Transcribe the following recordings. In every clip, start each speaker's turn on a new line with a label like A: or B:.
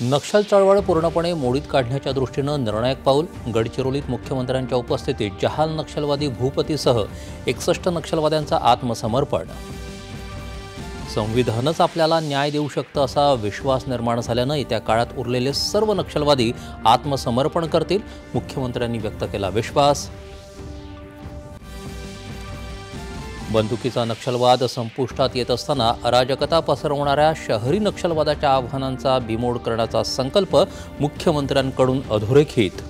A: नक्षल चळवळ पूर्णपणे मोडीत काढण्याच्या दृष्टीनं निर्णायक पाऊल. गडचिरोलीत मुख्यमंत्र्यांच्या उपस्थितीत जहाल नक्षलवादी भूपतीसह 61 नक्षलवाद्यांचं आत्मसमर्पण. संविधानच आपल्याला न्याय देऊ शकतं असा विश्वास निर्माण झाल्यानं येत्या काळात उरलेले सर्व नक्षलवादी आत्मसमर्पण करतील, मुख्यमंत्र्यांनी व्यक्त केला विश्वास. बंदुकीचा नक्षलवाद संपुष्टात येत असताना अराजकता पसरवणाऱ्या शहरी नक्षलवादाच्या आव्हानांचा बिमोड करण्याचा संकल्प मुख्यमंत्र्यांकडून अधोरेखित.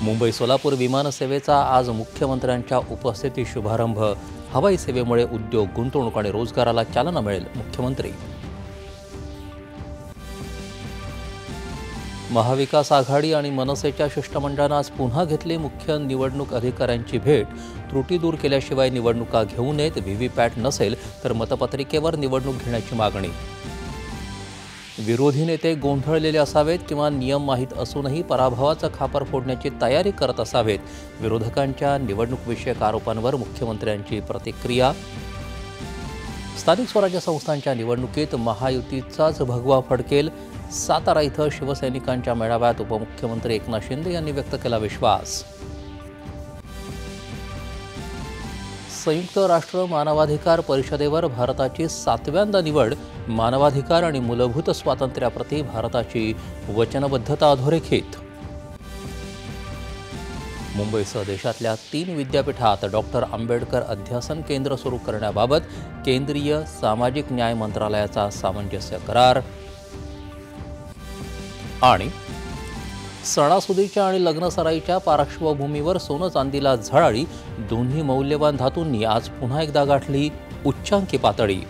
A: मुंबई सोलापूर विमानसेवेचा आज मुख्यमंत्र्यांच्या उपस्थितीत शुभारंभ. हवाई सेवेमुळे उद्योग, गुंतवणूक आणि रोजगाराला चालना मिळेल, मुख्यमंत्री. महाविकास आघाडी आणि मनसेच्या शिष्टमंडळानं आज पुन्हा घेतली मुख्य निवडणूक अधिकाऱ्यांची भेट. त्रुटी दूर केल्याशिवाय निवडणुका घेऊ नयेत, व्हीव्हीपॅट नसेल तर मतपत्रिकेवर निवडणूक घेण्याची मागणी. विरोधी नेते गोंधळलेले असावेत किंवा नियम माहीत असूनही पराभवाचं खापर फोडण्याची तयारी करत असावेत, विरोधकांच्या निवडणूकविषयक आरोपांवर मुख्यमंत्र्यांची प्रतिक्रिया. स्थानिक स्वराज्य संस्थांच्या निवडणुकीत महायुतीचाच भगवा फडकेल. सातारा इथं शिवसैनिकांच्या मेळाव्यात उपमुख्यमंत्री एकनाथ शिंदे यांनी व्यक्त केला विश्वास. संयुक्त राष्ट्र मानवाधिकार परिषदेवर भारताची 7व्यांदा निवड. मानवाधिकार आणि मूलभूत स्वातंत्र्याप्रती भारताची वचनबद्धता अधोरेखित. मुंबईसह देशातल्या 3 विद्यापीठात डॉक्टर आंबेडकर अध्यासन केंद्र सुरू करण्याबाबत केंद्रीय सामाजिक न्याय मंत्रालयाचा सामंजस्य करार. आणि सणासुदीच्या आणि लग्नसराईच्या पार्श्वभूमीवर सोनं चांदीला झळाळी. दोन्ही मौल्यवान धातूंनी आज पुन्हा एकदा गाठली उच्चांकी पातळी.